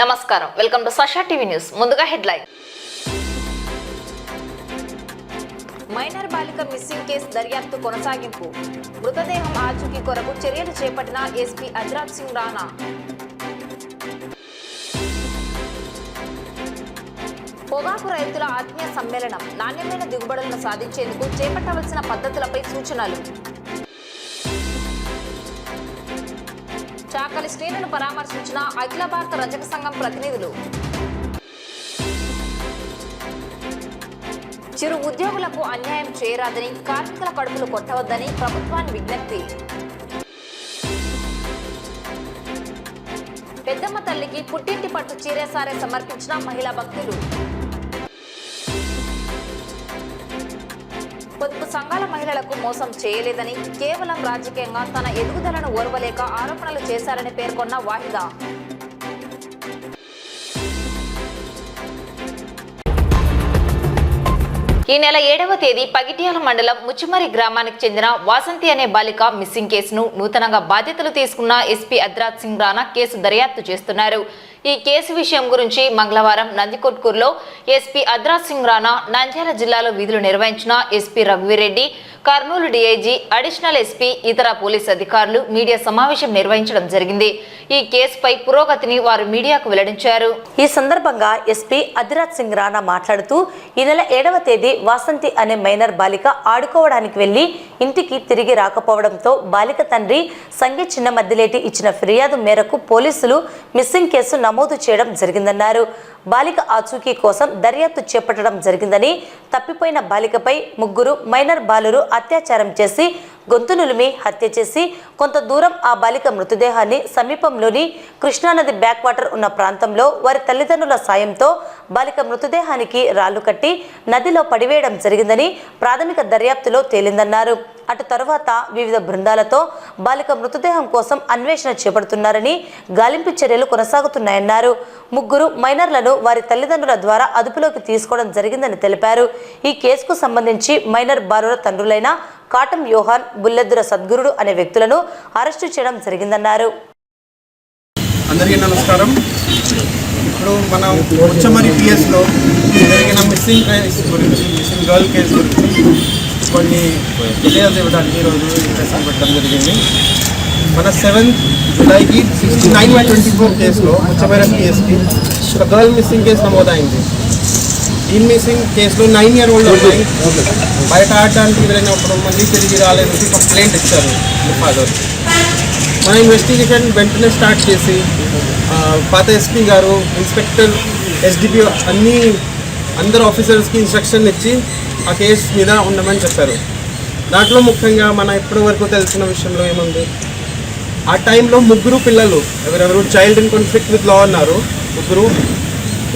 నమస్కారం, welcome to Sasha TV news. ముందుగా headline. Minor బాలిక మిస్సింగ్ కేసు దర్యాప్తు కొనసాగింపు. మృతదేహం ఆచూకీ కొరకు చర్యలు చేపట్టిన ఎస్పీ అజ్రాత్ సింగ్ రాణా. పొగాకు రైతుల ఆత్మీయ సమ్మేళనం. నాణ్యమైన దిగుబడులను సాధించేందుకు చేపట్టవలసిన పద్ధతులపై సూచనలు. చాకలి శ్రీలను పరామర్శించిన అఖిల భారత రజక సంఘం ప్రతినిధులు. చిరు ఉద్యోగులకు అన్యాయం చేయరాదని, కార్మికుల కడుపులు కొట్టవద్దని ప్రభుత్వాన్ని విజ్ఞప్తి. పెద్దమ్మ తల్లికి పుట్టింటి పట్టు చీరేసారే సమర్పించిన మహిళా భక్తులు. పొదుపు సంఘాల మహిళలకు మోసం చేయలేదని, కేవలం రాజకీయంగా తన ఎదుగుదలను ఓర్వలేక ఆరోపణలు చేశారని పేర్కొన్న వాహిదా. ఈ నెల 7వ తేదీ పగిట్యాల మండలం ముచ్చిమరి గ్రామానికి చెందిన వాసంతి అనే బాలిక మిస్సింగ్ కేసును నూతనంగా బాధ్యతలు తీసుకున్న ఎస్పీ అజ్రాత్ సింగ్ రాణా కేసు దర్యాప్తు చేస్తున్నారు. ఈ కేసు విషయం గురించి మంగళవారం నందికొట్కూరులో ఎస్పీ అజ్రాత్ సింగ్ రాణా, నంద్యాల జిల్లాలో విధులు నిర్వహించిన SP Raghuveer Reddy, Kurnool DIG, additional SP, ఇతర పోలీస్ అధికారులు మీడియా సమావేశం నిర్వహించడం జరిగింది. ఈ కేసుపై పురోగతిని వారు మీడియాకు వెల్లడించారు. ఈ సందర్భంగా ఎస్పీ అజ్రాత్ సింగ్ రాణా మాట్లాడుతూ, ఈ నెల 7వ తేదీ వాసంతి అనే మైనర్ బాలిక ఆడుకోవడానికి వెళ్లి ఇంటికి తిరిగి రాకపోవడంతో బాలిక తండ్రి సంగీ చిన్న మద్దిలేటి ఇచ్చిన ఫిర్యాదు మేరకు పోలీసులు మిస్సింగ్ కేసు నమోదు చేయడం జరిగిందన్నారు. బాలిక ఆచూకీ కోసం దర్యాప్తు చేపట్టడం జరిగిందని, తప్పిపోయిన బాలికపై 3 మైనర్ బాలురు అత్యాచారం చేసి గొంతు నులిమి హత్య చేసి కొంత దూరం ఆ బాలిక మృతదేహాన్ని సమీపంలోని కృష్ణానది బ్యాక్ వాటర్ ఉన్న ప్రాంతంలో వారి తల్లిదండ్రుల సాయంతో బాలిక మృతదేహానికి రాళ్లు కట్టి నదిలో పడివేయడం జరిగిందని ప్రాథమిక దర్యాప్తులో తేలిందన్నారు. అటు తరువాత వివిధ బృందాలతో బాలిక మృతదేహం కోసం అన్వేషణ చేపడుతున్నారని, గాలింపు చర్యలు కొనసాగుతున్నాయన్నారు. 3 మైనర్లను వారి తల్లిదండ్రుల ద్వారా అదుపులోకి తీసుకోవడం జరిగిందని తెలిపారు. ఈ కేసుకు సంబంధించి మైనర్ బాలుర తండ్రులైన కాటం యోహాన్, బుల్లెద్దుర సద్గురుడు అనే వ్యక్తులను అరెస్టు చేయడం జరిగిందన్నారు. అందరికీ నమస్కారం. ఇప్పుడు మనం ముచ్చమరి పిఎస్లో జరిగిన మిస్సింగ్ కేసు గురించి, మిస్సింగ్ గర్ల్ కేసు గురించి కొన్ని డీటెయిల్స్ ఇవ్వడానికి ఈరోజు ఇంట్రెస్ట్ పెట్టడం జరిగింది. మన 7th జూలైకి 69/24 కేసులో ముచ్చమరి పిఎస్కి ఒక గర్ల్ మిస్సింగ్ కేసు నమోదైంది. ఈ మిస్సింగ్ కేసులో 9-year-old అమ్మాయి బయట ఆడడానికి వెళ్ళినప్పుడు మళ్ళీ తిరిగి రాలేదని కంప్లైంట్ ఇచ్చారు ఫాదర్. మన ఇన్వెస్టిగేషన్ వెంటనే స్టార్ట్ చేసి పాత ఎస్పీ గారు, ఇన్స్పెక్టర్, ఎస్డిపి అందరు ఆఫీసర్స్కి ఇన్స్ట్రక్షన్ ఇచ్చి ఆ కేసు మీద ఉండమని చెప్పారు. దాంట్లో ముఖ్యంగా మన ఇప్పటి వరకు తెలిసిన విషయంలో ఏముంది, ఆ టైంలో 3 పిల్లలు ఎవరెవరు child in conflict with law ఉన్నారు. 3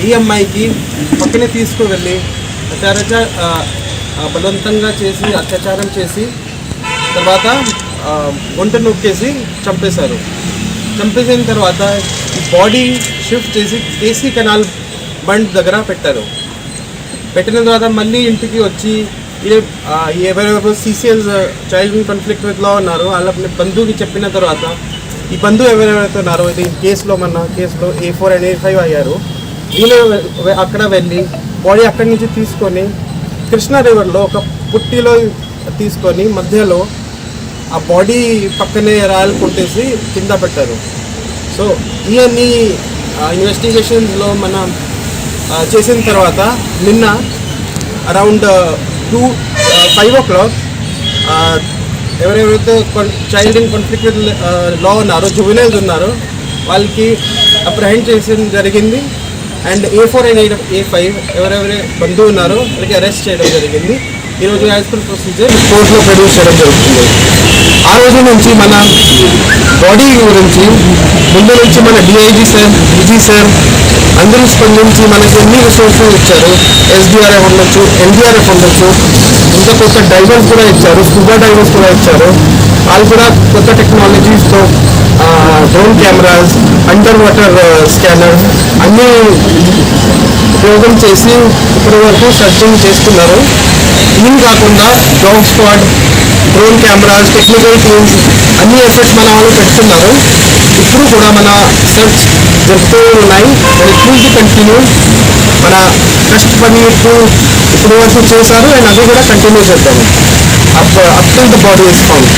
ఈ అమ్మాయికి పక్కనే తీసుకువెళ్ళి బలవంతంగా చేసి అత్యాచారం చేసి తర్వాత వంట నొక్కేసి చంపేశారు. చంపేసిన తర్వాత బాడీ షిఫ్ట్ చేసి కేసీ కెనాల్ బండ్ దగ్గర పెట్టారు. పెట్టిన తర్వాత మళ్ళీ ఇంటికి వచ్చి ఎవరెవరు CCLs child in conflict with law ఉన్నారు వాళ్ళ బంధువుకి చెప్పిన తర్వాత ఈ బంధువు ఎవరెవరైతే ఉన్నారో ఇది కేసులో మన కేసులో A4 and A5 అయ్యారు. వీళ్ళు అక్కడ వెళ్ళి బాడీ అక్కడి నుంచి తీసుకొని కృష్ణా రివర్లో ఒక పుట్టిలో తీసుకొని మధ్యలో ఆ బాడీ పక్కనే రాయలు కొట్టేసి కింద పెట్టారు. సో ఇవన్నీ ఇన్వెస్టిగేషన్స్లో మనం చేసిన తర్వాత నిన్న అరౌండ్ 5 o'clock ఎవరెవరైతే child in conflict with law ఉన్నారో, జువెనైల్స్ ఉన్నారో వాళ్ళకి అప్రహెండ్ చేసిన జరిగింది. అండ్ A4 and A5 ఎవరెవరే బంధువు ఉన్నారో వాళ్ళకి అరెస్ట్ చేయడం జరిగింది. ఈరోజు యాజ్ పర్ ప్రొసీజర్ కోర్టులో ప్రొడ్యూస్ చేయడం జరుగుతుంది. ఆ రోజు నుంచి మన బాడీ గురించి ముందు నుంచి మన డిఐజీ సార్, విజీ సార్ అందరూ స్పందించి మనకి ఎన్ని రిసోర్సెస్ ఇచ్చారు. SDRF ఉండొచ్చు, NDRF ఉండొచ్చు, ఇంకా కొత్త డైవర్స్ కూడా ఇచ్చారు, స్కూబా డైవర్స్ కూడా ఇచ్చారు. వాళ్ళు కూడా కొత్త టెక్నాలజీస్తో drone cameras, under water scanner అన్నీ ఉపయోగం చేసి ఇప్పటి వరకు సర్చింగ్ చేస్తున్నారు. ఇవి కాకుండా dog squad, drone cameras, technical teams అన్ని ఎఫర్ట్స్ మన వాళ్ళు పెడుతున్నారు. ఇప్పుడు కూడా మన సెర్చ్ జరుపుతూ ఉన్నాయి. It will be continue. మన కష్టపడి ఇప్పుడు వరకు చేశారు అండ్ అది కూడా కంటిన్యూ చేద్దాము up till the body is found.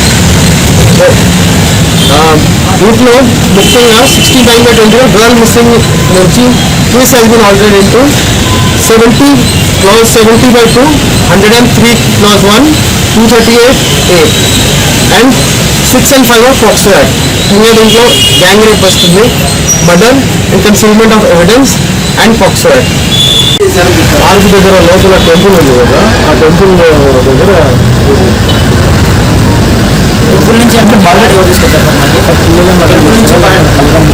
వీటిలో ముఖ్యంగా 69/20 గర్ల్ మిస్సింగ్ నుంచి case has been already into 70 clause 70/2, 103 clause 1, 238A and 6 and 5 of POCSO act. ఇంకా దీంట్లో గ్యాంగ్ రేప్ వస్తుంది, murder and concealment of evidence and POCSO act. ఆర్కి దగ్గర లోపల temple ఉంది కదా, ఆ టెంపుల్ దగ్గర నుంచి అంటే బాగా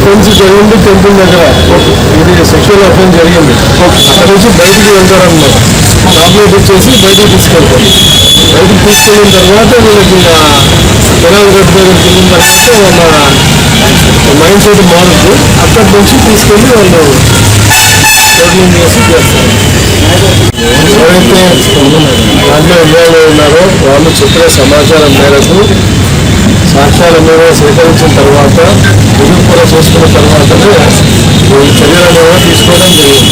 కొంచెం జరిగింది. టెంపుల్ దగ్గర ఇది సెక్షువల్ అఫెన్స్ జరిగింది. అక్కడ నుంచి బయటికి వెళ్తారనమాట. చాక్లెట్ ఇచ్చేసి బయటికి తీసుకెళ్తారు. బయటికి తీసుకెళ్ళిన తర్వాత వీళ్ళకి జనాలు కట్టుకోవడం తర్వాత వాళ్ళ మైండ్ సెట్ మారుద్ది. అక్కడి నుంచి తీసుకెళ్ళి వాళ్ళు టోటలింగ్ చేసి చేస్తారు. ఎవరైతే దాంట్లో ఇన్వాల్వ్ ఉన్నారో వాళ్ళు చెప్పిన సమాచారం మేరకు సాక్ష్యాల మీద సేకరించిన తర్వాత రివ్యూ కూడా చేసుకున్న తర్వాతనే చర్యలు అనేవి తీసుకోవడం జరిగింది.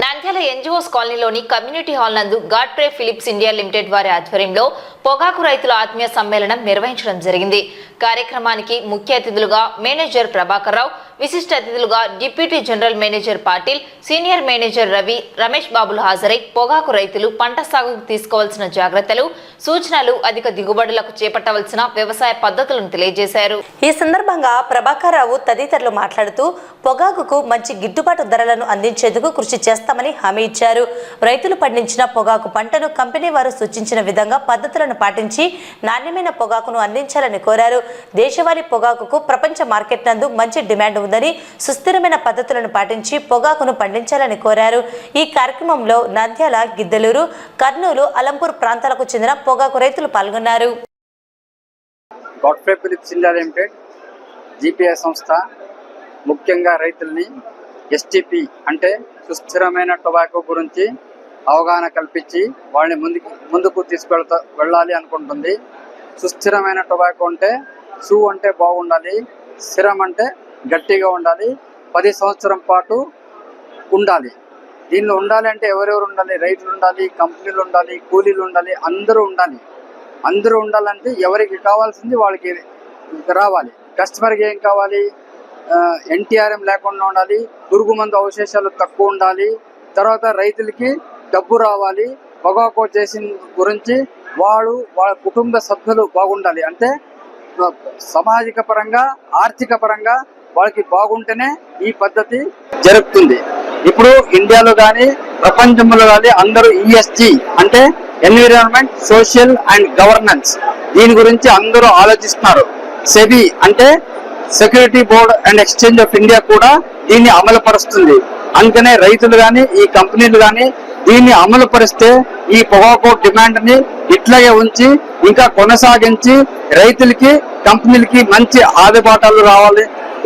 నంద్యాల ఎన్జిఓస్ కాలనీలోని కమ్యూనిటీ హాల్ నందు గాడ్ఫ్రే ఫిలిప్స్ ఇండియా లిమిటెడ్ వారి ఆధ్వర్యంలో పొగాకు రైతుల ఆత్మీయ సమ్మేళనం నిర్వహించడం జరిగింది. కార్యక్రమానికి ముఖ్య అతిథులుగా మేనేజర్ ప్రభాకర్ రావు, విశిష్ట అతిథులుగా deputy general manager Patil, senior manager Ravi, Ramesh బాబులు హాజరై పొగాకు రైతులు పంట సాగుకు తీసుకోవాల్సిన జాగ్రత్తలు, సూచనలు, అధిక దిగుబడులకు చేపట్టవలసిన వ్యవసాయ పద్ధతులను తెలియజేశారు. ఈ సందర్భంగా ప్రభాకర్ రావు తదితరులు మాట్లాడుతూ పొగాకుకు మంచి గిట్టుబాటు ధరలను అందించేందుకు కృషి చేస్తామని హామీ ఇచ్చారు. రైతులు పండించిన పొగాకు పంటను కంపెనీ వారు సూచించిన విధంగా పద్ధతులను పాటించి నాణ్యమైన పొగాకును అందించాలని కోరారు. దేశవాళీ పొగాకుకు ప్రపంచ మార్కెట్ నందు మంచి డిమాండ్ ఉందని, సుస్థిరమైన పద్ధతులను పాటించి పొగాకును పండించాలని కోరారు. ఈ కార్యక్రమంలో నంద్యాల, గిద్దలూరు, కర్నూలు, అలంపూర్ ప్రాంతాలకు చెందిన పొగాకు రైతులు పాల్గొన్నారు. Godfrey Philips India limited GPI సంస్థ ముఖ్యంగా రైతుల్ని ఎస్టీపీ అంటే సుస్థిరమైన టొబాకో గురించి అవగాహన కల్పించి వాళ్ళని ముందుకు వెళ్ళాలి అనుకుంటుంది. సుస్థిరమైన టొబాకో అంటే సు అంటే బాగుండాలి, స్థిరం అంటే గట్టిగా ఉండాలి, 10 సంవత్సరం పాటు ఉండాలి. దీనిలో ఉండాలి అంటే ఎవరెవరు ఉండాలి? రైతులు ఉండాలి, కంపెనీలు ఉండాలి, కూలీలు ఉండాలి, అందరూ ఉండాలి. అందరూ ఉండాలంటే ఎవరికి కావాల్సింది వాళ్ళకి రావాలి. కస్టమర్కి ఏం కావాలి? ఎన్టీఆర్ఎం లేకుండా ఉండాలి, పురుగు మందు అవశేషాలు తక్కువ ఉండాలి, తర్వాత రైతులకి డబ్బు రావాలి. పొగాకు చేసిన గురించి వాళ్ళ కుటుంబ సభ్యులు బాగుండాలి. అంటే సామాజిక పరంగా, ఆర్థిక పరంగా వాళ్ళకి బాగుంటేనే ఈ పద్ధతి జరుగుతుంది. ఇప్పుడు ఇండియాలో కానీ ప్రపంచంలో కానీ అందరూ ఈఎస్జీ అంటే ఎన్విరాన్మెంట్, సోషల్ అండ్ గవర్నెన్స్ దీని గురించి అందరూ ఆలోచిస్తున్నారు. సెబీ అంటే security board and exchange of India కూడా దీన్ని అమలు పరుస్తుంది. అందుకనే రైతులు కానీ ఈ కంపెనీలు కానీ దీన్ని అమలు పరిస్తే ఈ పొగాకు డిమాండ్ ని ఇట్లాగే ఉంచి ఇంకా కొనసాగించి రైతులకి, కంపెనీలకి మంచి ఆదిబాటాలు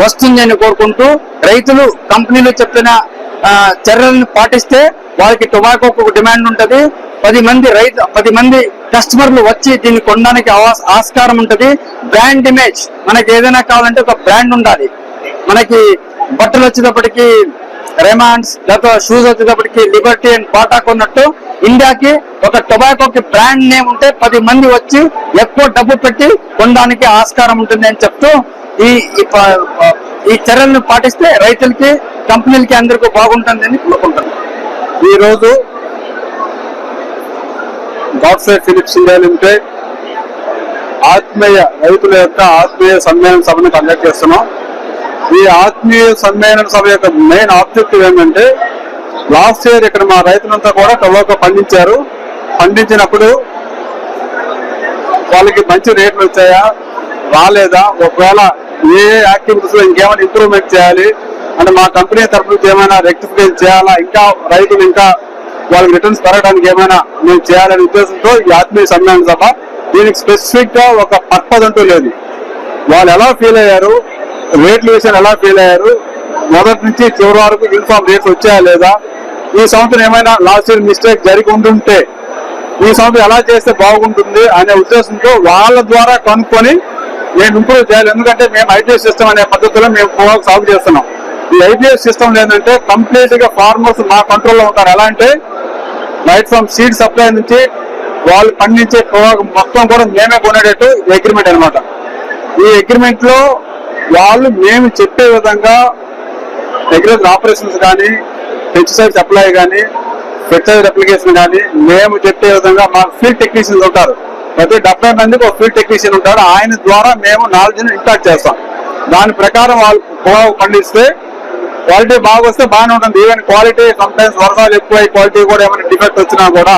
వస్తుంది అని కోరుకుంటూ, రైతులు, కంపెనీలు చెప్పిన చర్యలను పాటిస్తే వాళ్ళకి టొబాకోకు డిమాండ్ ఉంటుంది. 10 మంది కస్టమర్లు వచ్చి దీన్ని కొనడానికి ఆస్కారం ఉంటుంది. బ్రాండ్ ఇమేజ్, మనకి ఏదైనా కావాలంటే ఒక బ్రాండ్ ఉండాలి. మనకి బట్టలు వచ్చేటప్పటికి రెమాండ్స్, లేకపోతే షూస్ వచ్చేటప్పటికి లిబర్టీ అండ్ బాటా కొన్నట్టు ఇండియాకి ఒక టొబాకోకి బ్రాండ్ నేమ్ ఉంటే 10 మంది వచ్చి ఎక్కువ డబ్బు పెట్టి కొనడానికి ఆస్కారం ఉంటుంది అని చెప్తూ ఈ చర్యలను పాటిస్తే రైతులకి, కంపెనీలకి అందరికీ బాగుంటుంది అని కోరుకుంటున్నాను. ఈ రోజు గాడ్ఫ్రే ఫిలిప్స్ ఇండియా లిమిటెడ్ రైతుల యొక్క ఆత్మీయ సమ్మేళన సభను కండక్ట్ చేస్తున్నాం. ఈ ఆత్మీయ సమ్మేళన సభ యొక్క మెయిన్ ఆబ్జెక్టివ్ ఏంటంటే, లాస్ట్ ఇయర్ ఇక్కడ మా రైతులంతా కూడా టొబాకో పండించారు. పండించినప్పుడు వాళ్ళకి మంచి రేట్లు వచ్చాయా, రాలేదా, ఒకవేళ ఏ యాక్టివిటీస్ లో ఇంకేమైనా ఇంప్రూవ్మెంట్ చేయాలి అంటే మా కంపెనీ తరఫు నుంచి ఏమైనా రెక్టిఫికేషన్ చేయాలా, ఇంకా రైతులు ఇంకా వాళ్ళకి రిటర్న్స్ పెరగడానికి ఏమైనా మేము చేయాలనే ఉద్దేశంతో ఈ ఆత్మీయ సమ్మేళన సభ. దీనికి స్పెసిఫిక్ గా ఒక పర్పస్ అంటూ లేదు. వాళ్ళు ఎలా ఫీల్ అయ్యారు, రేట్ల విషయాలు ఎలా ఫీల్ అయ్యారు, మొదటి నుంచి చివరి వరకు యూనిఫామ్ రేట్స్ వచ్చాయా లేదా, ఈ సంవత్సరం ఏమైనా లాస్ట్ ఇయర్ మిస్టేక్ జరిగి ఉంటుంటే ఈ సంవత్సరం ఎలా చేస్తే బాగుంటుంది అనే ఉద్దేశంతో వాళ్ళ ద్వారా కనుక్కొని మేము ఇంప్రూవ్ చేయాలి. ఎందుకంటే మేము ఐపీఎస్ సిస్టమ్ అనే పద్ధతిలో మేము పొగాకు సాగు చేస్తున్నాం. ఈ ఐపీఎస్ సిస్టమ్ ఏంటంటే కంప్లీట్ గా ఫార్మర్స్ మా కంట్రోల్లో ఉంటారు. ఎలా అంటే రైట్ ఫ్రమ్ సీడ్ సప్లై నుంచి వాళ్ళు పండించే పొగాకు మొత్తం కూడా మేమే కొనేటట్టు అగ్రిమెంట్ అనమాట. ఈ అగ్రిమెంట్ లో వాళ్ళు మేము చెప్పే విధంగా అగ్రికల్చర్ ఆపరేషన్స్ కానీ, పెస్టిసైడ్ సప్లై కానీ, ఫెర్టిలైజర్ అప్లికేషన్ కానీ మేము చెప్పే విధంగా మాకు ఫీల్డ్ టెక్నీషియన్స్ ఉంటారు. ప్రతి 70 మందికి ఒక ఫీల్డ్ టెక్నీషియన్ ఉంటాడు. ఆయన ద్వారా మేము నాలెడ్జ్ని ఇంపాక్ట్ చేస్తాం. దాని ప్రకారం వాళ్ళు పొగాకు పండిస్తే క్వాలిటీ బాగా వస్తే బాగానే ఉంటుంది. ఈవెన్ క్వాలిటీ సమ్టైమ్స్ వర్షాలు ఎక్కువ క్వాలిటీ కూడా ఏమైనా డిఫెక్ట్ వచ్చినా కూడా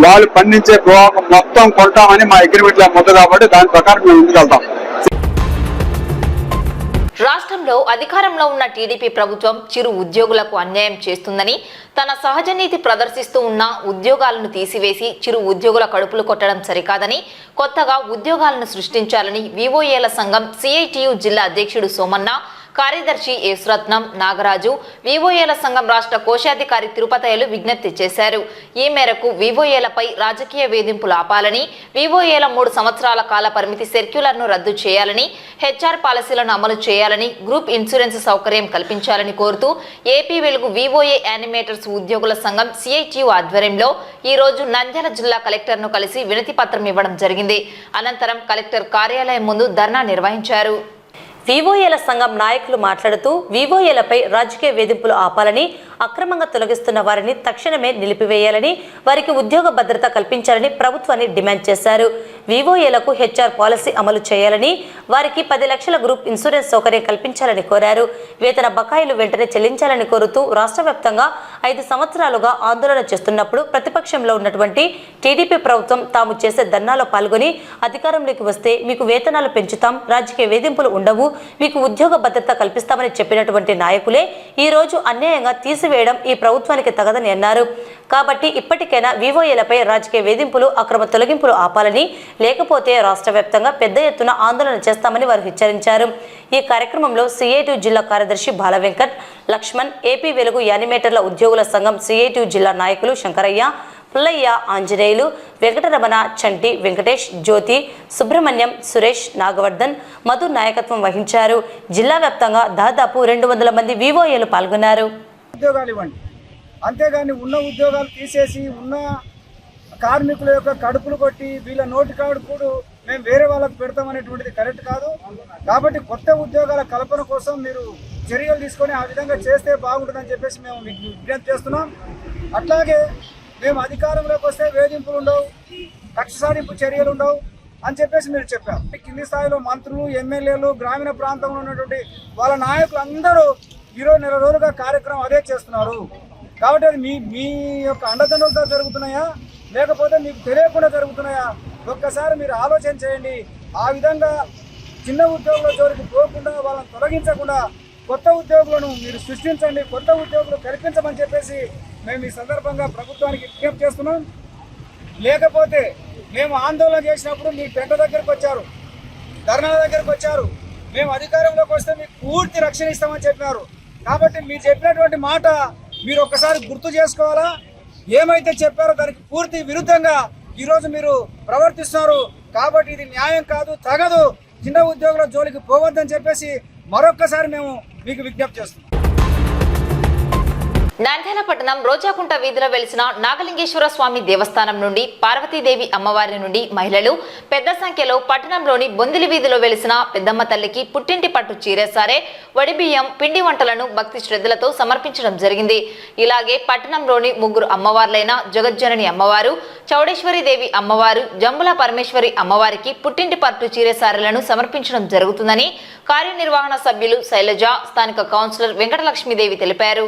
వాళ్ళు పండించే పొగాకు మొత్తం కొంటామని మా అగ్రిమెంట్ లో ఉంది. కాబట్టి దాని ప్రకారం మేము ముందుకెళ్తాం. రాష్ట్రంలో అధికారంలో ఉన్న టీడీపీ ప్రభుత్వం చిరు ఉద్యోగులకు అన్యాయం చేస్తుందని, తన సహజ నీతి ప్రదర్శిస్తూ ఉన్న ఉద్యోగాలను తీసివేసి చిరు ఉద్యోగుల కడుపులు కొట్టడం సరికాదని, కొత్తగా ఉద్యోగాలను సృష్టించాలని వివోఏల సంఘం సిఐటియు జిల్లా అధ్యక్షుడు సోమన్న, కార్యదర్శి యేసురత్నం, నాగరాజు, వివోఏల సంఘం రాష్ట్ర కోశాధికారి తిరుపతయ్యలు విజ్ఞప్తి చేశారు. ఈ మేరకు వివోఏలపై రాజకీయ వేధింపులు ఆపాలని, వివోఏల 3 సంవత్సరాల కాల పరిమితి సర్క్యులర్ను రద్దు చేయాలని, హెచ్ఆర్ పాలసీలను అమలు చేయాలని, గ్రూప్ ఇన్సూరెన్స్ సౌకర్యం కల్పించాలని కోరుతూ ఏపీ వెలుగు వివోఏ యానిమేటర్స్ ఉద్యోగుల సంఘం సిఐటియు ఆధ్వర్యంలో ఈ రోజు నంద్యాల జిల్లా కలెక్టర్ను కలిసి వినతి పత్రం ఇవ్వడం జరిగింది. అనంతరం కలెక్టర్ కార్యాలయం ముందు ధర్నా నిర్వహించారు. వివోఏల సంఘం నాయకులు మాట్లాడుతూ వివోఏలపై రాజకీయ వేధింపులు ఆపాలని, అక్రమంగా తొలగిస్తున్న వారిని తక్షణమే నిలిపివేయాలని, వారికి ఉద్యోగ భద్రత కల్పించాలని ప్రభుత్వాన్ని డిమాండ్ చేశారు. వివోఏలకు హెచ్ఆర్ పాలసీ అమలు చేయాలని, వారికి 10 లక్షల గ్రూప్ ఇన్సూరెన్స్ సౌకర్యం కల్పించాలని కోరారు. వేతన బకాయిలు వెంటనే చెల్లించాలని కోరుతూ రాష్ట్ర వ్యాప్తంగా 5 సంవత్సరాలుగా ఆందోళన చేస్తున్నప్పుడు ప్రతిపక్షంలో ఉన్నటువంటి టీడీపీ ప్రభుత్వం తాము చేసే ధర్నాలో పాల్గొని అధికారంలోకి వస్తే మీకు వేతనాలు పెంచుతాం, రాజకీయ వేధింపులు ఉండవు, మీకు ఉద్యోగ భద్రత కల్పిస్తామని చెప్పినటువంటి నాయకులే ఈ రోజు అన్యాయంగా తీసివేయడం ఈ ప్రభుత్వానికి తగదని అన్నారు. కాబట్టి ఇప్పటికైనా వివోఏలపై రాజకీయ వేధింపులు, అక్రమ తొలగింపులు ఆపాలని, లేకపోతే రాష్ట్ర వ్యాప్తంగా పెద్ద ఎత్తున ఆందోళన చేస్తామని వారు హెచ్చరించారు. ఈ కార్యక్రమంలో సిఐటియు జిల్లా కార్యదర్శి బాలవెంకట్, లక్ష్మణ్, ఏపీ వెలుగు యానిమేటర్ల ఉద్యోగుల సంఘం సిఐటియు జిల్లా నాయకులు శంకరయ్య, పుల్లయ్య, ఆంజనేయులు, వెంకటరమణ, చంటి, వెంకటేష్, జ్యోతి, సుబ్రహ్మణ్యం, సురేష్, నాగవర్ధన్, మధు నాయకత్వం వహించారు. జిల్లా వ్యాప్తంగా దాదాపు 200 మంది వివోఏలు పాల్గొన్నారు. ఉద్యోగాలు ఇవ్వండి, అంతేగాని ఉన్న ఉద్యోగాలు తీసేసి ఉన్న కార్మికుల యొక్క కడుపులు కొట్టి వీళ్ళ నోటి కాడుపుడు మేము వేరే వాళ్ళకు పెడతామనేటువంటిది కరెక్ట్ కాదు. కాబట్టి కొత్త ఉద్యోగాల కల్పన కోసం మీరు చర్యలు తీసుకొని ఆ విధంగా చేస్తే బాగుంటుందని చెప్పేసి మేము విజ్ఞప్తి చేస్తున్నాం. అట్లాగే మేము అధికారంలోకి వస్తే వేధింపులు ఉండవు, కక్ష సాధింపు చర్యలు ఉండవు అని చెప్పేసి మీరు చెప్పారు. కింది స్థాయిలో మంత్రులు, ఎమ్మెల్యేలు, గ్రామీణ ప్రాంతంలో ఉన్నటువంటి వాళ్ళ నాయకులు అందరూ ఈరోజు నెల రోజులుగా కార్యక్రమం అదే చేస్తున్నారు. కాబట్టి అది మీ యొక్క అండదండలతో జరుగుతున్నాయా లేకపోతే మీకు తెలియకుండా జరుగుతున్నాయా ఒక్కసారి మీరు ఆలోచన చేయండి. ఆ విధంగా చిన్న ఉద్యోగుల జోలికి పోకుండా వాళ్ళని తొలగించకుండా కొత్త ఉద్యోగులను మీరు సృష్టించండి, కొత్త ఉద్యోగులు కల్పించమని చెప్పేసి మేము ఈ సందర్భంగా ప్రభుత్వానికి విజ్ఞప్తి చేస్తున్నాం. లేకపోతే మేము ఆందోళన చేసినప్పుడు మీ పెంట దగ్గరకు వచ్చారు, ధర్నాల దగ్గరకు వచ్చారు, మేము అధికారంలోకి వస్తే మీకు పూర్తి రక్షణ ఇస్తామని చెప్పినారు. కాబట్టి మీరు చెప్పినటువంటి మాట మీరు ఒక్కసారి గుర్తు చేసుకోవాలా. ఏమైతే చెప్పారో దానికి పూర్తి విరుద్ధంగా ఈరోజు మీరు ప్రవర్తిస్తున్నారు. కాబట్టి ఇది న్యాయం కాదు, తగదు. చిన్న ఉద్యోగుల జోలికి పోవద్దని చెప్పేసి మరొక్కసారి మేము మీకు విజ్ఞప్తి చేస్తున్నాం. నంద్యాల పట్టణం రోజాకుంట వీధిలో వెలిసిన నాగలింగేశ్వర స్వామి దేవస్థానం నుండి, పార్వతీదేవి అమ్మవారి నుండి మహిళలు పెద్ద సంఖ్యలో పట్టణంలోని బొందిలి వీధిలో వెలిసిన పెద్దమ్మ తల్లికి పుట్టింటి పట్టు చీరసారే, వడిబియ్యం, పిండి వంటలను భక్తి శ్రద్ధలతో సమర్పించడం జరిగింది. ఇలాగే పట్టణంలోని 3 అమ్మవార్లైన జగజ్జనని అమ్మవారు, చౌడేశ్వరి దేవి అమ్మవారు, జంబుల పరమేశ్వరి అమ్మవారికి పుట్టింటి పట్టు చీరసారెలను సమర్పించడం జరుగుతుందని కార్యనిర్వహణ సభ్యులు శైలజ, స్థానిక కౌన్సిలర్ వెంకటలక్ష్మీదేవి తెలిపారు.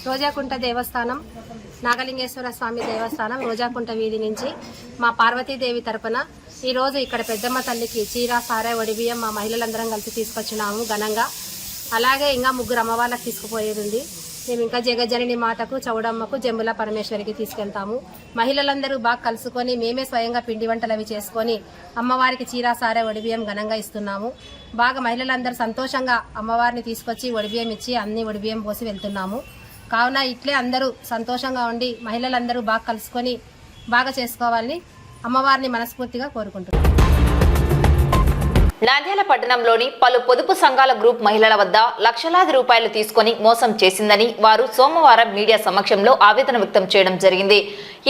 రోజాకుంట దేవస్థానం, నాగలింగేశ్వర స్వామి దేవస్థానం రోజాకుంట వీధి నుంచి మా పార్వతీదేవి తరపున ఈరోజు ఇక్కడ పెద్దమ్మ తల్లికి చీర, సారా, వడిబియ్యం మా మహిళలందరం కలిసి తీసుకొచ్చినాము ఘనంగా. అలాగే ఇంకా 3 అమ్మవార్లకు తీసుకుపోయేది ఉంది. మేము ఇంకా జగజ్జనని మాతకు, చౌడమ్మకు, జంబుల పరమేశ్వరికి తీసుకెళ్తాము. మహిళలందరూ బాగా కలుసుకొని మేమే స్వయంగా పిండి వంటలు అవి చేసుకొని అమ్మవారికి చీర, సారా, వడిబియ్యం ఘనంగా ఇస్తున్నాము. బాగా మహిళలందరూ సంతోషంగా అమ్మవారిని తీసుకొచ్చి వడిబియ్యం ఇచ్చి అన్ని వడిబియ్యం పోసి వెళ్తున్నాము. కావున ఇట్లే అందరూ సంతోషంగా ఉండి మహిళలందరూ బాగా కలుసుకొని బాగా చేసుకోవాలని అమ్మవారిని మనస్ఫూర్తిగా కోరుకుంటున్నాను. నంద్యాల పట్టణంలోని పలు పొదుపు సంఘాల గ్రూప్ మహిళల వద్ద లక్షలాది రూపాయలు తీసుకొని మోసం చేసిందని వారు సోమవారం మీడియా సమక్షంలో ఆవేదన వ్యక్తం చేయడం జరిగింది.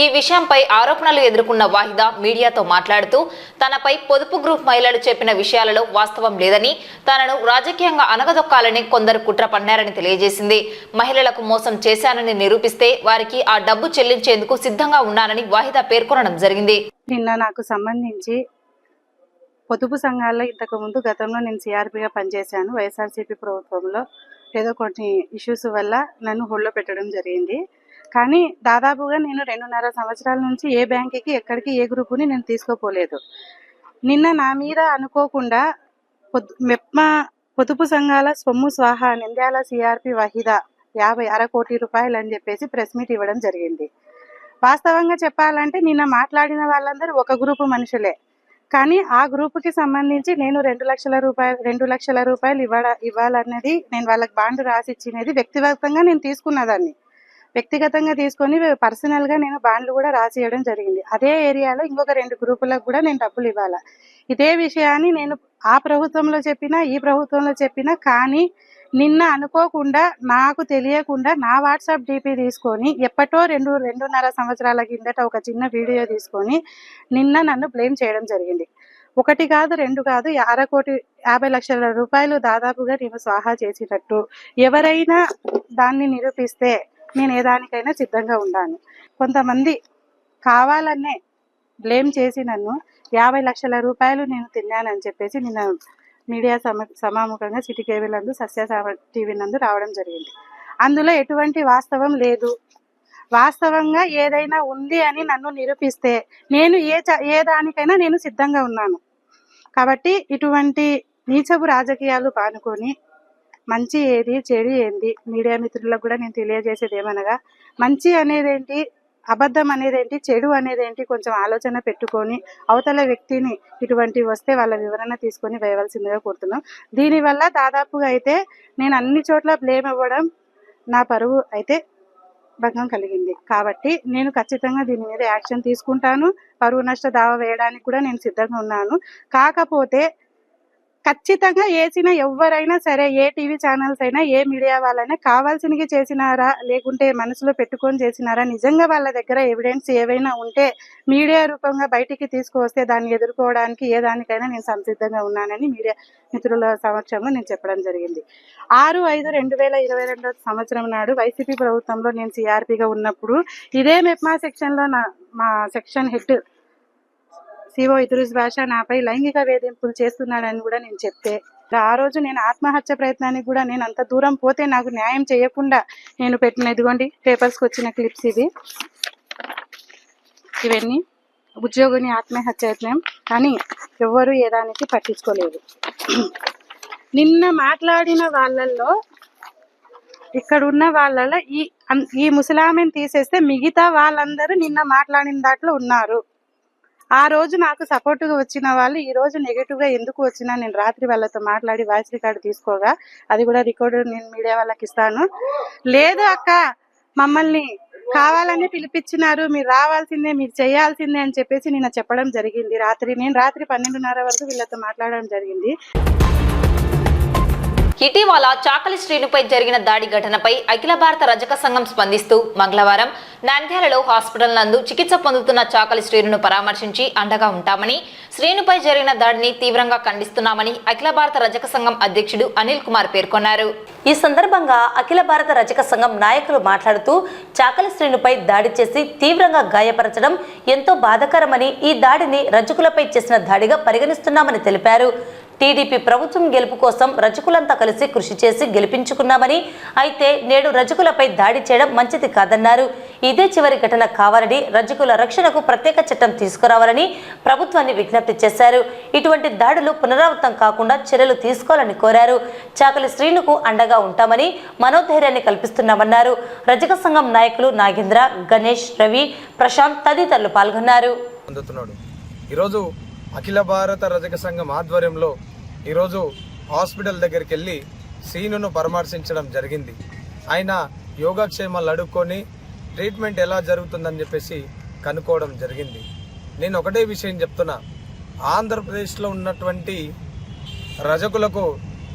ఈ విషయంపై ఆరోపణలు ఎదుర్కొన్న వాహిదా మీడియాతో మాట్లాడుతూ తనపై పొదుపు గ్రూప్ మహిళలు చెప్పిన విషయాలలో వాస్తవం లేదని, తనను రాజకీయంగా అనగదొక్కాలని కొందరు కుట్ర పన్నారని తెలియజేసింది. మహిళలకు మోసం చేశానని నిరూపిస్తే వారికి ఆ డబ్బు చెల్లించేందుకు సిద్ధంగా ఉన్నానని వాహిదా పేర్కొనడం జరిగింది. నిన్న నాకు సంబంధించి పొదుపు సంఘాల్లో ఇంతకుముందు గతంలో నేను సిఆర్పిగా పనిచేశాను. వైఎస్ఆర్సీపీ ప్రభుత్వంలో ఏదో కొన్ని ఇష్యూస్ వల్ల నన్ను హోల్డ్లో పెట్టడం జరిగింది. కానీ దాదాపుగా నేను 2.5 సంవత్సరాల నుంచి ఏ బ్యాంకుకి, ఎక్కడికి, ఏ గ్రూపుని నేను తీసుకోపోలేదు. నిన్న నా మీద అనుకోకుండా పొదుపు సంఘాల సొమ్ము స్వాహా నంద్యాల సిఆర్పి వాహిదా 50 కోటి రూపాయలు అని చెప్పేసి ప్రెస్ మీట్ ఇవ్వడం జరిగింది. వాస్తవంగా చెప్పాలంటే నిన్న మాట్లాడిన వాళ్ళందరూ ఒక గ్రూపు మనుషులే. కానీ ఆ గ్రూపుకి సంబంధించి నేను 2 లక్షల రూపాయలు ఇవ్వాలన్నది నేను వాళ్ళకి బాండ్ రాసిచ్చినది వ్యక్తిగతంగా నేను తీసుకున్నదాన్ని. వ్యక్తిగతంగా తీసుకొని పర్సనల్గా నేను బాండ్లు కూడా రాసియడం జరిగింది. అదే ఏరియాలో ఇంకొక 2 గ్రూపులకు కూడా నేను డబ్బులు ఇవ్వాలి. ఇదే విషయాన్ని నేను ఆ ప్రభుత్వంలో చెప్పినా, ఈ ప్రభుత్వంలో చెప్పినా, కానీ నిన్న అనుకోకుండా నాకు తెలియకుండా నా వాట్సాప్ డీపీ తీసుకొని ఎప్పటో 2.5 సంవత్సరాల కిందట ఒక చిన్న వీడియో తీసుకొని నిన్న నన్ను బ్లేమ్ చేయడం జరిగింది. 1 కాదు 2 కాదు 50 లక్షల రూపాయలు దాదాపుగా నేను స్వాహా చేసినట్టు ఎవరైనా దాన్ని నిరూపిస్తే నేను ఏ దానికైనా సిద్ధంగా ఉన్నాను. కొంతమంది కావాలనే బ్లేమ్ చేసి నన్ను 50 లక్షల రూపాయలు నేను తిన్నానని చెప్పేసి నిన్న మీడియా సమాముఖంగా సిటీ కేబుల్ నందు, సస్య టీవీ నందు రావడం జరిగింది. అందులో ఎటువంటి వాస్తవం లేదు. వాస్తవంగా ఏదైనా ఉంది అని నన్ను నిరూపిస్తే నేను ఏ దానికైనా నేను సిద్ధంగా ఉన్నాను. కాబట్టి ఇటువంటి నీచపు రాజకీయాలు పానుకొని మంచి ఏది, చెడు ఏంది మీడియా మిత్రులకు కూడా నేను తెలియజేసేది ఏమనగా, మంచి అనేదేంటి, అబద్ధం అనేదేంటి, చెడు అనేదేంటి కొంచెం ఆలోచన పెట్టుకొని అవతల వ్యక్తిని ఇటువంటివి వస్తే వాళ్ళ వివరణ తీసుకొని వేయవలసిందిగా కోరుతున్నాం. దీనివల్ల దాదాపుగా అయితే నేను అన్ని చోట్ల బ్లేమ్ ఇవ్వడం, నా పరువు అయితే భంగం కలిగింది. కాబట్టి నేను ఖచ్చితంగా దీని మీద యాక్షన్ తీసుకుంటాను. పరువు నష్ట దావా వేయడానికి కూడా నేను సిద్ధంగా ఉన్నాను. కాకపోతే ఖచ్చితంగా వేసిన ఎవరైనా సరే, ఏ టీవీ ఛానల్స్ అయినా, ఏ మీడియా వాళ్ళైనా కావాల్సినవి చేసినారా లేకుంటే మనసులో పెట్టుకొని చేసినారా, నిజంగా వాళ్ళ దగ్గర ఎవిడెన్స్ ఏవైనా ఉంటే మీడియా రూపంగా బయటికి తీసుకువస్తే దాన్ని ఎదుర్కోవడానికి ఏ దానికైనా నేను సంసిద్ధంగా ఉన్నానని మీడియా మిత్రుల సమక్షంలో నేను చెప్పడం జరిగింది. 6/5/2022 సంవత్సరం నాడు వైసీపీ ప్రభుత్వంలో నేను సిఆర్పిగా ఉన్నప్పుడు ఇదే మెప్మా సెక్షన్లో మా సెక్షన్ హెడ్ సిఓ ఇద్రిస్ బాషా నాపై లైంగిక వేధింపులు చేస్తున్నాడని కూడా నేను చెప్తే, ఆ రోజు నేను ఆత్మహత్య ప్రయత్నానికి కూడా నేను అంత దూరం పోతే నాకు న్యాయం చేయకుండా నేను పెట్టిన, ఇదిగోండి పేపర్స్కి వచ్చిన క్లిప్స్ ఇవన్నీ ఉద్యోగిని ఆత్మహత్య యత్నం, కానీ ఎవరు ఏదానికి పట్టించుకోలేదు. నిన్న మాట్లాడిన వాళ్ళల్లో, ఇక్కడ ఉన్న వాళ్ళలో ఈ ముసలామెను తీసేస్తే మిగతా వాళ్ళందరూ నిన్న మాట్లాడిన దాంట్లో ఉన్నారు. ఆ రోజు నాకు సపోర్టుగా వచ్చిన వాళ్ళు ఈ రోజు నెగిటివ్గా ఎందుకు వచ్చినా నేను రాత్రి వాళ్ళతో మాట్లాడి వాయిస్ రికార్డు తీసుకోగా అది కూడా రికార్డు నేను మీడియా వాళ్ళకి ఇస్తాను. లేదు అక్క, మమ్మల్ని కావాలని పిలిపించినారు, మీరు రావాల్సిందే, మీరు చేయాల్సిందే అని చెప్పేసి నేను చెప్పడం జరిగింది. నేను రాత్రి 12:30 వరకు వీళ్ళతో మాట్లాడడం జరిగింది. ఇటీవల చాకలి శ్రీనుపై జరిగిన దాడి ఘటనపై అఖిల భారత రజక సంఘం స్పందిస్తూ మంగళవారం నంద్యాలలో హాస్పిటల్ నందు చికిత్స పొందుతున్న చాకలి శ్రీనును పరామర్శించి అండగా ఉంటామని, శ్రీనుపై జరిగిన దాడిని తీవ్రంగా ఖండిస్తున్నామని అఖిల భారత రజక సంఘం అధ్యక్షుడు అనిల్ కుమార్ పేర్కొన్నారు. ఈ సందర్భంగా అఖిల భారత రజక సంఘం నాయకులు మాట్లాడుతూ చాకలి శ్రీనుపై దాడి చేసి తీవ్రంగా గాయపరచడం ఎంతో బాధాకరమని, ఈ దాడిని రజకులపై చేసిన దాడిగా పరిగణిస్తున్నామని తెలిపారు. టీడీపీ ప్రభుత్వం గెలుపు కోసం రజకులంతా కలిసి కృషి చేసి గెలిపించుకున్నామని, అయితే నేడు రజకులపై దాడి చేయడం మంచిది కాదన్నారు. ఇదే చివరి ఘటన కావాలని, రజకుల రక్షణకు ప్రత్యేక చట్టం తీసుకురావాలని ప్రభుత్వాన్ని విజ్ఞప్తి చేశారు. ఇటువంటి దాడులు పునరావృతం కాకుండా చర్యలు తీసుకోవాలని కోరారు. చాకలి శ్రీనుకు అండగా ఉంటామని, మనోధైర్యాన్ని కల్పిస్తున్నామన్నారు. రజక సంఘం నాయకులు నాగేంద్ర, గణేష్, రవి, ప్రశాంత్ తదితరులు పాల్గొన్నారు. ఈరోజు అఖిల భారత రజక సంఘం ఆధ్వర్యంలో ఈరోజు హాస్పిటల్ దగ్గరికి వెళ్ళి సీనును పరామర్శించడం జరిగింది. ఆయన యోగక్షేమాలు అడుక్కొని ట్రీట్మెంట్ ఎలా జరుగుతుందని చెప్పేసి కనుక్కోవడం జరిగింది. నేను ఒకటే విషయం చెప్తున్నా, ఆంధ్రప్రదేశ్లో ఉన్నటువంటి రజకులకు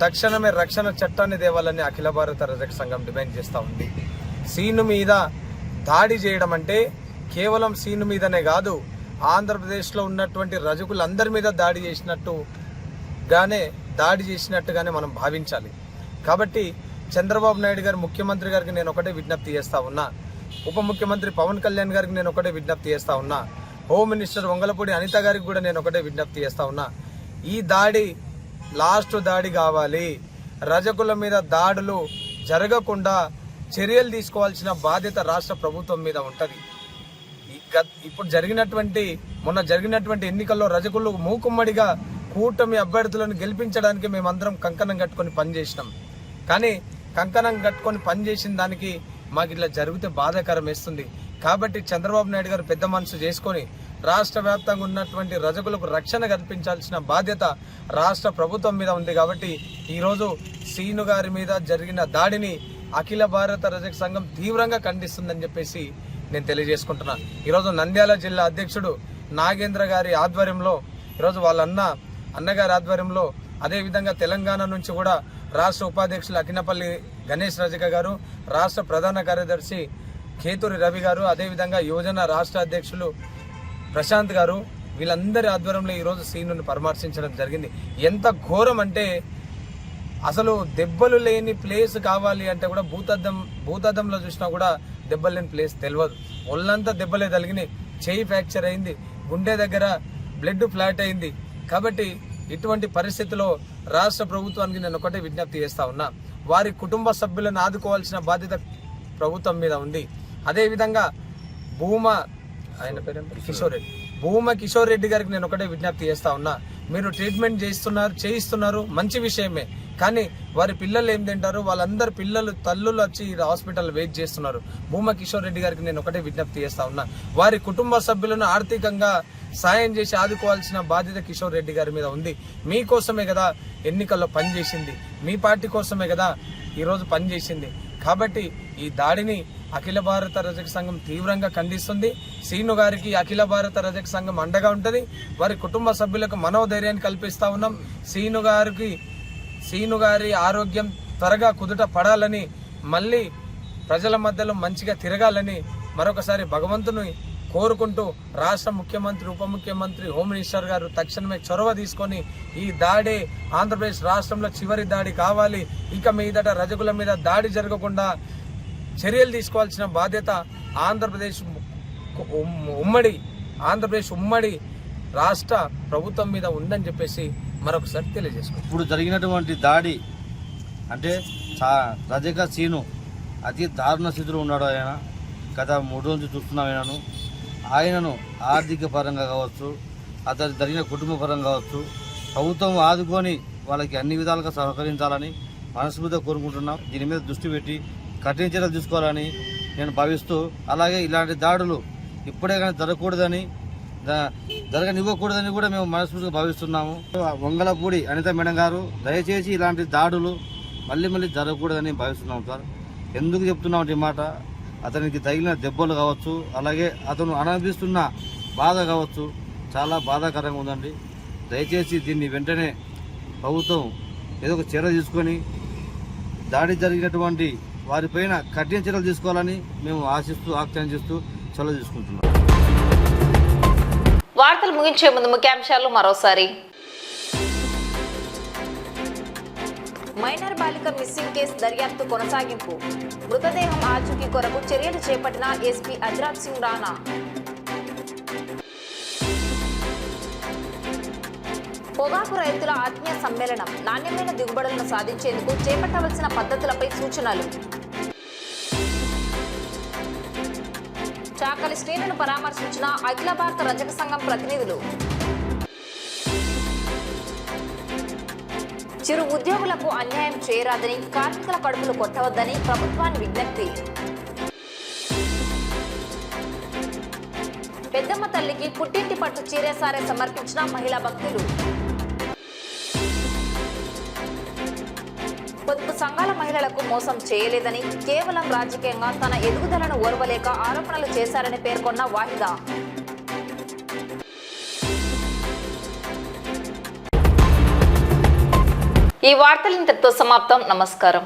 తక్షణమే రక్షణ చట్టాన్ని తేవాలని అఖిల భారత రజక సంఘం డిమాండ్ చేస్తూ ఉంది. సీను మీద దాడి చేయడం అంటే కేవలం సీను మీదనే కాదు, ఆంధ్రప్రదేశ్లో ఉన్నటువంటి రజకులందరి మీద దాడి చేసినట్టుగానే మనం భావించాలి. కాబట్టి చంద్రబాబు నాయుడు గారు ముఖ్యమంత్రి గారికి నేను ఒకటే విజ్ఞప్తి చేస్తా ఉన్నా, ఉప ముఖ్యమంత్రి పవన్ కళ్యాణ్ గారికి నేను ఒకటే విజ్ఞప్తి చేస్తా ఉన్నా, హోమ్ మినిస్టర్ వంగలపూడి అనిత గారికి కూడా నేను ఒకటే విజ్ఞప్తి చేస్తా ఉన్నా, ఈ దాడి లాస్ట్ దాడి కావాలి. రజకుల మీద దాడులు జరగకుండా చర్యలు తీసుకోవాల్సిన బాధ్యత రాష్ట్ర ప్రభుత్వం మీద ఉంటుంది. ఇప్పుడు మొన్న జరిగినటువంటి ఎన్నికల్లో రజకులు మూకుమ్మడిగా కూటమి అభ్యర్థులను గెలిపించడానికి మేమందరం కంకణం కట్టుకొని పనిచేసినాం. కానీ కంకణం కట్టుకొని పనిచేసిన దానికి మాకు ఇట్లా జరిగితే బాధాకరం వేస్తుంది. కాబట్టి చంద్రబాబు నాయుడు గారు పెద్ద మనసు చేసుకొని రాష్ట్ర వ్యాప్తంగా ఉన్నటువంటి రజకులకు రక్షణ కల్పించాల్సిన బాధ్యత రాష్ట్ర ప్రభుత్వం మీద ఉంది. కాబట్టి ఈరోజు సీను గారి మీద జరిగిన దాడిని అఖిల భారత రజక సంఘం తీవ్రంగా ఖండిస్తుందని చెప్పేసి నేను తెలియజేసుకుంటున్నా. ఈరోజు నంద్యాల జిల్లా అధ్యక్షుడు నాగేంద్ర గారి ఆధ్వర్యంలో, ఈరోజు వాళ్ళ అన్నగారి ఆధ్వర్యంలో, అదేవిధంగా తెలంగాణ నుంచి కూడా రాష్ట్ర ఉపాధ్యక్షులు అకినపల్లి గణేష్ రజక గారు, రాష్ట్ర ప్రధాన కార్యదర్శి కేతూరి రవి గారు, అదేవిధంగా యువజన రాష్ట్ర అధ్యక్షులు ప్రశాంత్ గారు, వీళ్ళందరి ఆధ్వర్యంలో ఈరోజు సీనుని పరామర్శించడం జరిగింది. ఎంత ఘోరం అంటే అసలు దెబ్బలు లేని ప్లేస్ కావాలి అంటే కూడా భూతద్దంలో చూసినా కూడా దెబ్బలు లేని ప్లేస్ తెలియదు. ఒళ్ళంతా దెబ్బలే తగిలినాయి, చేయి ఫ్రాక్చర్ అయింది, గుండె దగ్గర బ్లడ్ ఫ్లాట్ అయింది. కాబట్టి ఇటువంటి పరిస్థితిలో రాష్ట్ర ప్రభుత్వానికి నేను ఒకటే విజ్ఞప్తి చేస్తా ఉన్నా, వారి కుటుంబ సభ్యులను ఆదుకోవాల్సిన బాధ్యత ప్రభుత్వం మీద ఉంది. అదేవిధంగా భూమా కిషోర్ రెడ్డి గారికి నేను ఒకటే విజ్ఞప్తి చేస్తా ఉన్నా, మీరు ట్రీట్మెంట్ చేయిస్తున్నారు మంచి విషయమే, కానీ వారి పిల్లలు ఏం తింటారు? వాళ్ళందరు తల్లులు వచ్చి హాస్పిటల్ వెయిట్ చేస్తున్నారు. భూమా కిషోర్ రెడ్డి గారికి నేను ఒకటే విజ్ఞప్తి చేస్తా ఉన్నా, వారి కుటుంబ సభ్యులను ఆర్థికంగా సాయం చేసి ఆదుకోవాల్సిన బాధ్యత కిషోర్ రెడ్డి గారి మీద ఉంది. మీకోసమే కదా ఎన్నికల్లో పనిచేసింది, మీ పార్టీ కోసమే కదా ఈరోజు పనిచేసింది. కాబట్టి ఈ దాడిని అఖిల భారత రజక సంఘం తీవ్రంగా ఖండిస్తుంది. సీను గారికి అఖిల భారత రజక సంఘం అండగా ఉంటుంది. వారి కుటుంబ సభ్యులకు మనోధైర్యాన్ని కల్పిస్తా ఉన్నాం. సీను గారి ఆరోగ్యం త్వరగా కుదుట పడాలని, మళ్ళీ ప్రజల మధ్యలో మంచిగా తిరగాలని మరొకసారి భగవంతుని కోరుకుంటూ రాష్ట్ర ముఖ్యమంత్రి, ఉప ముఖ్యమంత్రి, హోమ్ మినిస్టర్ గారు తక్షణమే చొరవ తీసుకొని ఈ దాడి ఆంధ్రప్రదేశ్ రాష్ట్రంలో చివరి దాడి కావాలి. ఇక మీదట రజకుల మీద దాడి జరగకుండా చర్యలు తీసుకోవాల్సిన బాధ్యత ఆంధ్రప్రదేశ్ ఉమ్మడి రాష్ట్ర ప్రభుత్వం మీద ఉందని చెప్పేసి మరొకసారి తెలియజేసుకుంటాం. ఇప్పుడు జరిగినటువంటి దాడి అంటే రజక సీను అతి దారుణ స్థితిలో ఉన్నాడు. ఆయన గత 3 రోజులు చూస్తున్నాం. ఆయనను ఆర్థిక పరంగా కావచ్చు, అతను జరిగిన కుటుంబ పరంగా కావచ్చు, ప్రభుత్వం ఆదుకొని వాళ్ళకి అన్ని విధాలుగా సహకరించాలని మనస్ఫూర్తిగా కోరుకుంటున్నాం. దీని మీద దృష్టి పెట్టి కఠిన చర్యలు తీసుకోవాలని నేను భావిస్తూ, అలాగే ఇలాంటి దాడులు ఇప్పుడే కానీ జరగనివ్వకూడదని కూడా మేము మనస్ఫూర్తిగా భావిస్తున్నాము. వంగలపూడి అనిత మేడం గారు, దయచేసి ఇలాంటి దాడులు మళ్ళీ జరగకూడదని భావిస్తున్నాం సార్. ఎందుకు చెప్తున్నామంటే ఈ మాట, అతనికి తగిలిన దెబ్బలు కావచ్చు, అలాగే అతను అనుభవిస్తున్న బాధ కావచ్చు, చాలా బాధాకరంగా ఉందండి. దయచేసి దీన్ని వెంటనే ప్రభుత్వం ఏదో ఒక చర్య తీసుకొని దాడి జరిగినటువంటి వారిపైన కఠిన చర్యలు తీసుకోవాలని మేము ఆకాంక్షిస్తూ చొరవ తీసుకుంటున్నాం. వార్తలు ముగించే ముందు ముఖ్యాంశాలు మరోసారి. మైనర్ బాలిక మిస్సింగ్ కేసు దర్యాప్తు కొనసాగింపు. మృతదేహం ఆచూకీ కొరకు చర్యలు చేపట్టిన ఎస్పీ అద్రాజ్ సింగ్ రాణా. పొగాకు రైతుల ఆత్మీయ సమ్మేళనం నాణ్యమైన దిగుబడులను సాధించేందుకు చేపట్టవలసిన పద్ధతులపై సూచనలు. చాకలి శ్రీను పరామర్శించిన అఖిల భారత రజక సంఘం ప్రతినిధులు. చిరు ఉద్యోగులకు అన్యాయం చేయరాదని, కార్మికుల కడుపులు కొట్టవద్దని ప్రభుత్వాన్ని విజ్ఞప్తి. పెద్దమ్మ తల్లికి పుట్టింటి పట్టు చీరేసారే సమర్పించిన మహిళా భక్తులు. పొదుపు సంఘాల మహిళలకు మోసం చేయలేదని, కేవలం రాజకీయంగా తన ఎదుగుదలను ఓర్వలేక ఆరోపణలు చేశారని పేర్కొన్న వాహిదా. ఈ వార్తలు ఇంతటితో సమాప్తం. నమస్కారం.